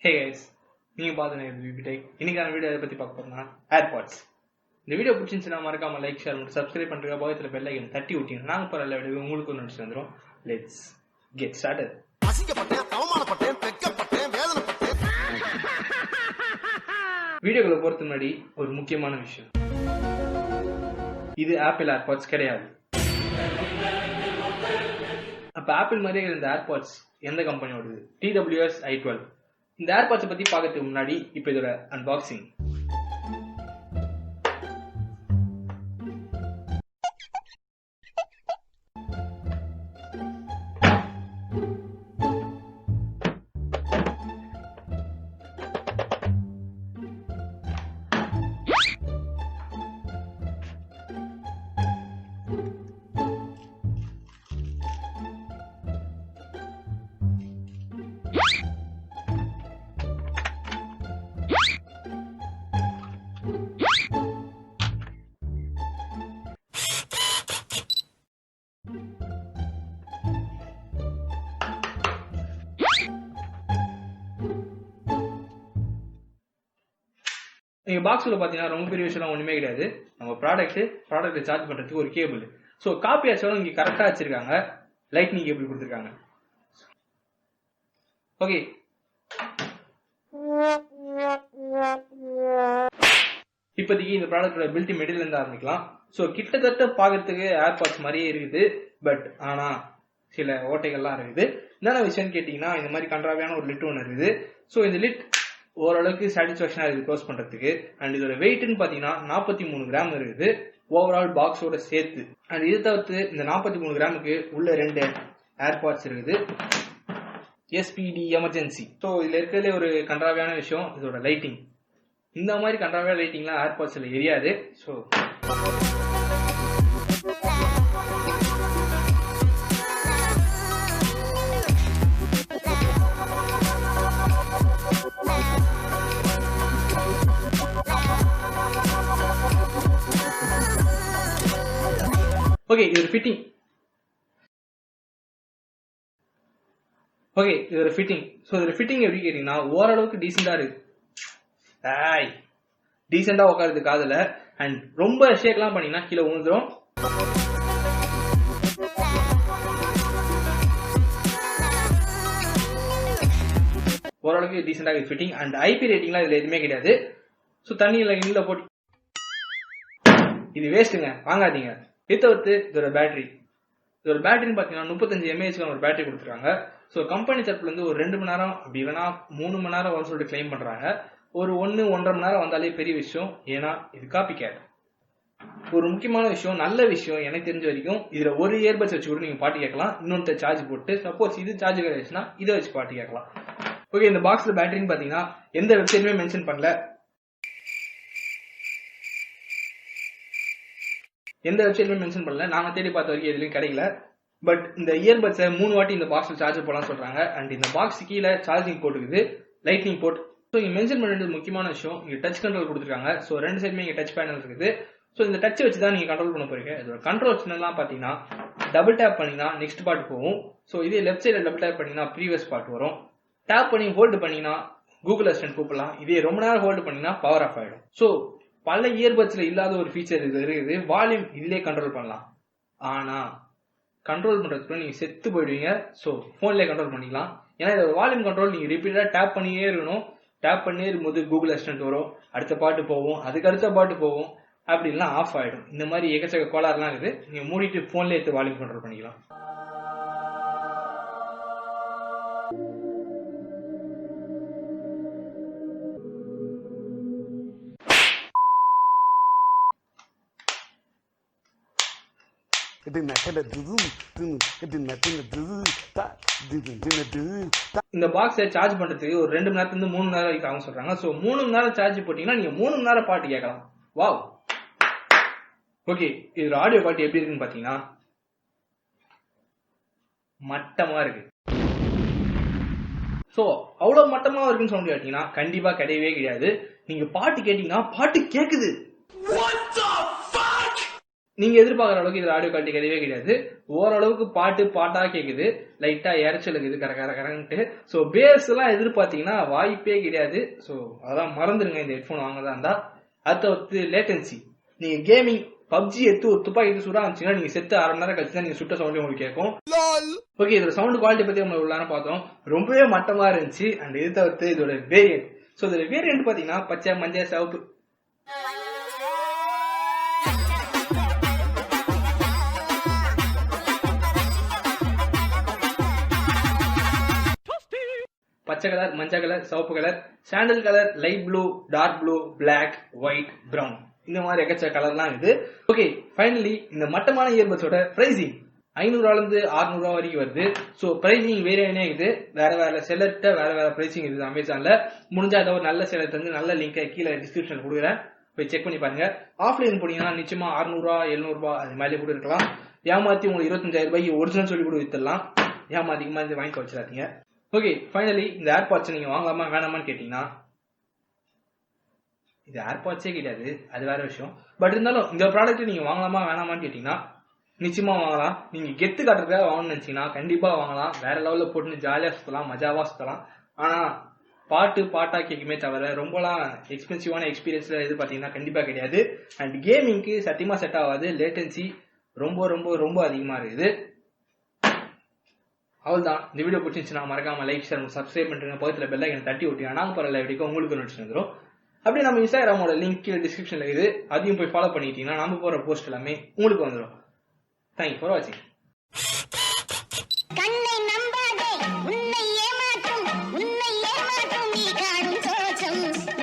Hey guys, நீங்க பாத்துனது விபிடெக். இன்னைக்கான video எதை பத்தி பார்க்க போறோம்னா airpods. இந்த வீடியோ பிடிச்சிருந்துச்சுன்னா மறக்காம லைக் ஷேர் மற்றும் சப்ஸ்கிரைப் பண்ணுங்க. பக்கத்துல பெல் ஐகான் தட்டி விட்டீங்கன்னா நாங்க போற எல்லா வீடியோவும் உங்களுக்கு நோட்டிஃபிகேஷன் வந்துரும். Let's get started. அசிங்கப்பட்டேன், அவமானப்பட்டேன், வெட்கப்பட்டேன், வேதனைப்பட்டேன். வீடியோக்குள்ள போறதுக்கு முன்னாடி ஒரு முக்கியமான விஷயம். இது ஆப்பிள் ஏர்பாட்ஸ் கிடையாது. அப்ப ஆப்பிள் மாதிரியே இந்த ஏர்பாட்ஸ் எந்த கம்பெனியோடது? TWS i12. இந்த ஏர்பாட்ஸ் பத்தி பார்க்கறதுக்கு முன்னாடி இப்ப இதோட அன்பாக்சிங். நீங்க பாக்ஸ்ல பாத்தீங்கன்னா ரொம்ப பெரிய விஷயம் ஒண்ணுமே கிடையாது. நம்ம ப்ராடக்ட் சார்ஜ் பண்றதுக்கு ஒரு கேபிள். சோ காப்பி ஆச்சாலும் இங்க கரெக்டா வச்சிருக்காங்க. லைட்னிங் கேபிள் கொடுத்திருக்காங்க. ஓகே, இப்போதைக்கு இந்த ப்ராடக்டோட பில்ட் மெட்டீரியல் இருந்து ஆரம்பிக்கலாம். சோ கிட்டத்தட்ட பாக்கிறதுக்கு ஏர்பாட்ஸ் மாதிரியே இருக்குது. பட் ஆனா சில ஓட்டைகள்லாம் இருக்குது. என்னென்ன விஷயம்னு கேட்டீங்கன்னா, இந்த மாதிரி கன்றாவியான ஒரு லிட் ஒன்று இருக்குது. சோ இந்த லிட் ஓரளவுக்கு சாட்டிஸ்பாக்சனா இருக்குது க்ளோஸ் பண்றதுக்கு. அண்ட் இதோட வெயிட்னு பாத்தீங்கன்னா 43 கிராம் இருக்குது ஓவரால் பாக்ஸோட சேர்த்து. அண்ட் இது தவிர்த்து இந்த 43 கிராமுக்கு உள்ள 2 ஏர்பாட்ஸ் இருக்குது. SPD emergency. ஸோ இதுல இருக்கிறதுல ஒரு கன்றாவியான விஷயம் இதோட லைட்டிங். இந்த மாதிரி கன்றாவியான லைட்டிங்லாம் ஏர்பாட்ஸ்ல எரியாது. ஸோ ஓகே, இது ஒரு ஃபிட்டிங். ஸோ இதோட ஃபிட்டிங் எப்படி கேட்டீங்கன்னா ஓரளவுக்கு டீசெண்டா இருக்கு. டீசெண்டா உட்காருது காதுல. அண்ட் ரொம்ப ஷேக்லாம் பண்ணீங்கன்னா கீழே விழுந்துரும். ஓரளவுக்கு டீசெண்டா இருக்கு ஃபிட்டிங். அண்ட் IP ரேட்டிங்லாம் இதுல எதுவுமே கிடையாது. ஸோ தண்ணியில இன்னில போட்டு இது வேஸ்ட்டுங்க, வாங்காதீங்க. இது தவிர்த்து இதோட பேட்டரின்னு பாத்தீங்கன்னா 35 mAh ஒரு பேட்டரி கொடுத்துருக்காங்க. ஸோ கம்பெனி தரப்புல இருந்து ஒரு 2 மணி நேரம் அப்படி இல்லைன்னா 3 மணி நேரம் வரும் சொல்லிட்டு கிளைம் பண்றாங்க. ஒரு 1-1.5 மணி நேரம் வந்தாலே பெரிய விஷயம். ஏன்னா இது காப்பி கேட். ஒரு முக்கியமான விஷயம், நல்ல விஷயம் எனக்கு தெரிஞ்ச வரைக்கும், இதுல ஒரு இயர்பட்ஸ் வச்சு கூட நீங்க பாட்டு கேட்கலாம். இன்னொரு சார்ஜ் போட்டு சப்போஸ் இது சார்ஜ் கிடைச்சுன்னா இதை வச்சு பாட்டு கேட்கலாம். ஓகே, இந்த பாக்ஸ்ல பேட்டரின்னு பாத்தீங்கன்னா எந்த வெப்சைட்டுமே மென்ஷன் பண்ணல. நாங்க தேடி பார்த்த வரைக்கும் எதுலயும் கிடைக்கல. பட் இந்த இயர்பட்ஸை 3 வாட்டி இந்த பாக்ஸ்ல சார்ஜ் போடலாம் சொல்றாங்க. அண்ட் இந்த பாக்ஸ் கீழே சார்ஜிங் போர்ட் இருக்குது, லைட்னிங் போர்ட். ஸோ இங்க மென்ஷன் பண்ணிட்டு முக்கியமான விஷயம், இங்க டச் கண்ட்ரோல் கொடுத்துருக்காங்க. ஸோ 2 சைடுமே இங்க டச் பேனல் இருக்குது. ஸோ இந்த டச் வச்சு தான் நீங்க கண்ட்ரோல் பண்ண போறீங்க. இதோட கண்ட்ரோல் சின்னலாம் பாத்தீங்கன்னா டபுள் டேப் பண்ணீங்கன்னா நெக்ஸ்ட் பார்ட் போகும். ஸோ இதே லெஃப்ட் சைடுல டபுள் டேப் பண்ணீங்கன்னா ப்ரீவியஸ் பார்ட் வரும். டேப் பண்ணி ஹோல்டு பண்ணீங்கன்னா கூகுள் அசிஸ்டன்ட் கூப்பிடலாம். இதே ரொம்ப நேரம் ஹோல்டு பண்ணீங்கன்னா பவர் ஆஃப் ஆயிடும். ஸோ பல இயர்பட்ஸ்ல இல்லாத ஒரு ஃபீச்சர் இது இருக்குது. வால்யூம் இதுலயே கண்ட்ரோல் பண்ணலாம். ஆனா கண்ட்ரோல் பண்றதுக்கு நீங்க செத்து போயிடுவீங்க. ஸோ போன்லயே கண்ட்ரோல் பண்ணிக்கலாம். ஏன்னா இதோட வால்யூம் கண்ட்ரோல் நீங்க ரிப்பீட்டடா டேப் பண்ணியே இருக்கணும். டேப் பண்ணியே இருக்கும்போது கூகுள் அசிஸ்டன்ட் வரும், அடுத்த பாட்டு போகும், அதுக்கு அடுத்த பாட்டு போகும், அப்படின்லாம் ஆஃப் ஆயிடும். இந்த மாதிரி எக்கச்சக்க கோளாறுலாம் இருக்குது. நீங்க மூடிட்டு போன்ல எடுத்து வால்யூம் கண்ட்ரோல் பண்ணிக்கலாம். இந்த பாக்ஸை சார்ஜ் பண்றதுக்கு ஒரு 2 மணி நேரத்துல 3 மணி நேரம் வரைக்கும் ஆகும் சொல்றாங்க. சோ 3 மணி நேரம் சார்ஜ் போட்டீங்கன்னா நீங்க 3 மணி நேரம் பாட்டு கேட்கலாம். வாவ். ஓகே, இதோட ஆடியோ குவாலிட்டி எப்படி இருக்குன்னு பாத்தீங்கன்னா மட்டமா இருக்கு. சோ அவ்வளவு மட்டமா இருக்குன்னு சொல்ல முடியாட்டீங்கன்னா கண்டிப்பா கிடையவே கிடையாது. நீங்க பாட்டு கேட்டீங்கன்னா பாட்டு கேக்குது. நீங்க எதிர்பார்க்குற அளவுக்கு இது ஆடியோ குவாலிட்டி கிடையவே கிடையாது. ஓரளவுக்கு பாட்டா கேக்குது, லைட்டா இறைச்சல் இருக்குது கரன்ட்டு. ஸோ பேஸ் எல்லாம் எதிர்பார்த்தீங்கன்னா வாய்ப்பே கிடையாது. ஸோ அதெல்லாம் மறந்துருங்க இந்த ஹெட்ஃபோன் வாங்கதா இருந்தா. அடுத்து லேட்டன்சி. நீங்க கேமிங் பப்ஜி எடுத்து ஒரு துப்பாக்கி எடுத்து சுட ஆரம்பிச்சீங்கன்னா நீங்க செத்து 1/2 மணி நேரம் கழிச்சு தான் நீங்க சுட்ட சவுண்ட் உங்களுக்கு கேட்கும். ஓகே, இதோட சவுண்ட் குவாலிட்டி பத்தி நம்ம இவ்வளவு நேரம் பார்த்தோம். ரொம்பவே மட்டமா இருந்துச்சு. அண்ட் இது தவிர்த்து இதோட வேரியன்ட். ஸோ இதோட வேரியன்ட் பாத்தீங்கன்னா பச்சை, மஞ்சள், சிவப்பு. பச்சை கலர், மஞ்சள் கலர், சிவப்பு colour, sandal colour, light blue, dark blue, black, white, brown, இந்த மாதிரி எக்கச்சக்க கலர்லாம் இது. ஓகே, ஃபைனலி இந்த மட்டமான இயர்பட்ஸோட பிரைசிங் 500 இருந்து 600 வரைக்கும் வருது. ஸோ பிரைசிங் வேறே இது, வேற செல்லர்ட்ட வேற பிரைசிங் இருக்குது அமேசான்ல. முடிஞ்சா ஏதாவது ஒரு நல்ல செல்லர் வந்து நல்ல லிங்கை கீழே டிஸ்கிரிப்ஷன் கொடுக்குறேன், போய் செக் பண்ணி பாருங்க. ஆஃப்லைன் போனீங்கன்னா நிச்சயமா 600 700 அது மாதிரி கூட இருக்கலாம். ஏமாத்தி உங்களுக்கு 25,000 ரூபாய்க்கு ஒரிஜினல் சொல்லி கூட வித்துடலாம். ஏமாத்திக்கமா இது வாங்கி வச்சிடாதீங்க. ஓகே, ஃபைனலி இந்த ஏர்பாட்ஸ் நீங்க வாங்கலாமா வேணாமான்னு கேட்டீங்கன்னா இது ஏர்பாட்ஸே கிடையாது, அது வேற விஷயம். பட் இருந்தாலும் இந்த ப்ராடக்ட் நீங்க வாங்கலாமா வேணாமான்னு கேட்டீங்கன்னா நிச்சயமா வாங்கலாம். நீங்க கெத்து காட்டுறதுக்காக வாங்கணும்னு நினைச்சீங்கன்னா கண்டிப்பா வாங்கலாம். வேற லெவல்ல போட்டு ஜாலியா சுத்தலாம், மஜாவா சுத்தலாம். ஆனா பாட்டா கேக்குமே தவிர ரொம்பலாம் எக்ஸ்பென்சிவான எக்ஸ்பீரியன்ஸ்ல இது பாத்தீங்கன்னா கண்டிப்பா கிடையாது. அண்ட் கேமிங்க்கு சத்தியமா செட் ஆகாது. லேட்டன்சி ரொம்ப ரொம்ப ரொம்ப அதிகமா இருக்குது. அவ்வளவுதான். இந்த வீடியோ பிடிச்சிருந்துச்சுன்னா மறக்காம லைக், ஷேர், சப்ஸ்கிரைப் பண்ணுங்க. பக்கத்துல பெல் ஐக்கனை தட்டி விட்டு நாங்க போற லைவ் உங்களுக்கு நோட்டிஃபிகேஷன் வந்துடும். அப்படியே நம்ம இன்ஸ்டாகிராமோட லிங்க் கீழே டிஸ்கிரிப்ஷன்ல இருக்குது, அதையும் போய் ஃபாலோ பண்ணிட்டீங்கன்னா நம்ம போற போஸ்ட் எல்லாமே உங்களுக்கு வந்துடும். தேங்க்யூ ஃபார் வாட்சிங்.